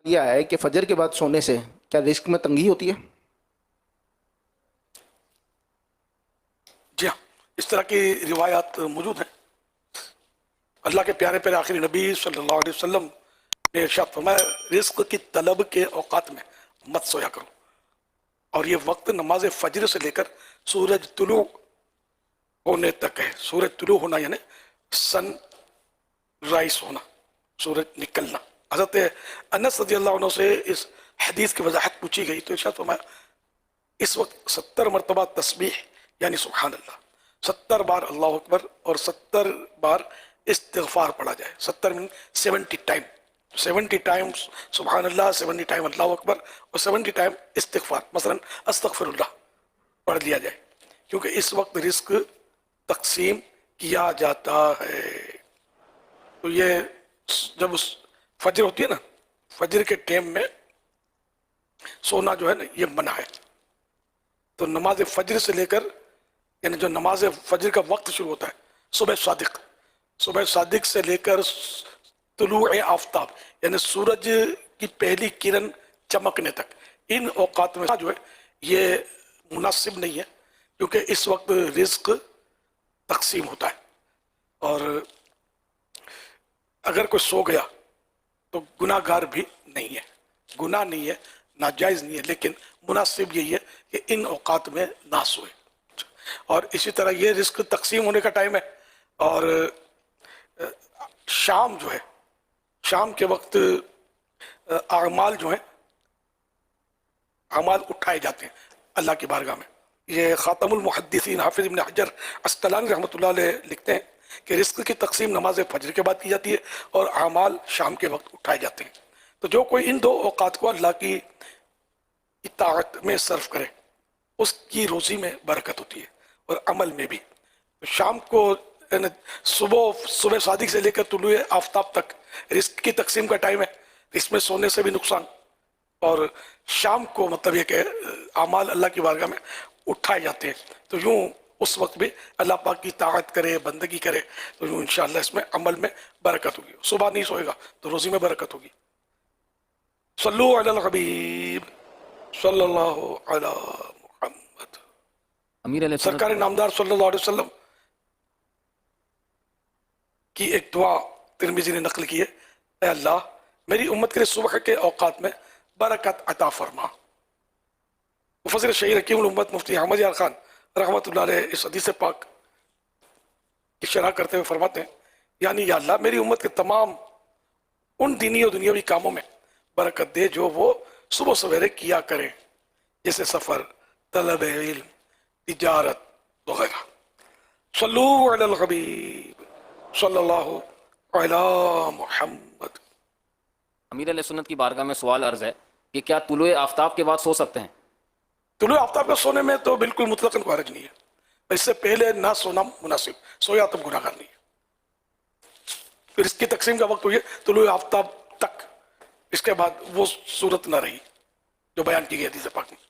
یہ ہے کہ فجر کے بعد سونے سے کیا رزق میں تنگی ہوتی ہے؟ جی ہاں، اس طرح کی روایات موجود ہیں۔ اللہ کے پیارے پیارے آخری نبی صلی اللہ علیہ وسلم نے ارشاد فرمایا رزق کی طلب کے اوقات میں مت سویا کرو، اور یہ وقت نماز فجر سے لے کر سورج طلوع ہونے تک ہے۔ سورج طلوع ہونا یعنی سن رائز ہونا، سورج نکلنا۔ حضرت انس رضی اللہ عنہ سے اس حدیث کی وضاحت پوچھی گئی تو ارشاد فرمایا اس وقت 70 مرتبہ تسبیح یعنی سبحان اللہ، 70 بار اللہ اکبر اور 70 بار استغفار پڑھا جائے۔ 70 من 70 ٹائم، 70 ٹائم سبحان اللہ، 70 ٹائم اللہ اکبر اور 70 ٹائم استغفار، مثلا استغفر اللہ پڑھ لیا جائے، کیونکہ اس وقت رزق تقسیم کیا جاتا ہے۔ تو یہ جب فجر ہوتی ہے نا، فجر کے ٹائم میں سونا جو ہے نا یہ منع ہے۔ تو نماز فجر سے لے کر یعنی جو نماز فجر کا وقت شروع ہوتا ہے صبح صادق، صبح صادق سے لے کر طلوع آفتاب یعنی سورج کی پہلی کرن چمکنے تک، ان اوقات میں جو ہے یہ مناسب نہیں ہے، کیونکہ اس وقت رزق تقسیم ہوتا ہے، اور اگر کوئی سو گیا تو گناہ گار بھی نہیں ہے، گناہ نہیں ہے، ناجائز نہیں ہے، لیکن مناسب یہی ہے کہ ان اوقات میں نہ سوئے۔ اور اسی طرح یہ رزق تقسیم ہونے کا ٹائم ہے، اور شام جو ہے، شام کے وقت اعمال جو ہیں، اعمال اٹھائے جاتے ہیں اللہ کی بارگاہ میں۔ یہ خاتم المحدثین حافظ ابن حجر عسقلانی رحمۃ اللہ علیہ لکھتے ہیں کہ رزق کی تقسیم نماز فجر کے بعد کی جاتی ہے اور اعمال شام کے وقت اٹھائے جاتے ہیں۔ تو جو کوئی ان دو اوقات کو اللہ کی اطاعت میں صرف کرے اس کی روزی میں برکت ہوتی ہے اور عمل میں بھی۔ شام کو صبح صادق سے لے کر طلوع آفتاب تک رزق کی تقسیم کا ٹائم ہے، اس میں سونے سے بھی نقصان، اور شام کو مطلب یہ کہ اعمال اللہ کی بارگاہ میں اٹھائے جاتے ہیں، تو یوں اس وقت بھی اللہ پاک کی طاعت کرے، بندگی کرے، تو یوں انشاءاللہ اس میں عمل میں برکت ہوگی۔ صبح نہیں سوئے گا تو روزی میں برکت ہوگی۔ صلو علی الحبیب صلی اللہ علی محمد۔ امیر علیہ سنت سرکار نامدار صلی اللہ علیہ وسلم کی ایک دعا ترمذی نے نقل کی ہے، اے اللہ میری امت کے لیے صبح کے اوقات میں برکت عطا فرما۔ مفسر شہیر حکیم الامت مفتی احمد یار خان رحمۃ اللہ علیہ اس حدیث پاک کی شرح کرتے ہوئے فرماتے ہیں یعنی یا اللہ میری امت کے تمام ان دینی اور دنیاوی کاموں میں برکت دے جو وہ صبح سویرے کیا کریں، جیسے سفر، طلب علم، تجارت وغیرہ۔ صلو علی الحبیب صلی اللہ علی محمد۔ امیر علیہ سنت کی بارگاہ میں سوال عرض ہے کہ کیا طلوع آفتاب کے بعد سو سکتے ہیں؟ طلوع آفتاب کا سونے میں تو بالکل مطلقاً کوئی حرج نہیں ہے، اس سے پہلے نہ سونا مناسب، سویا تب گناہ گار نہیں ہے۔ پھر اس کی تقسیم کا وقت ہوئی ہے طلوع آفتاب تک، اس کے بعد وہ صورت نہ رہی جو بیان کی گئی حدیث پاک میں۔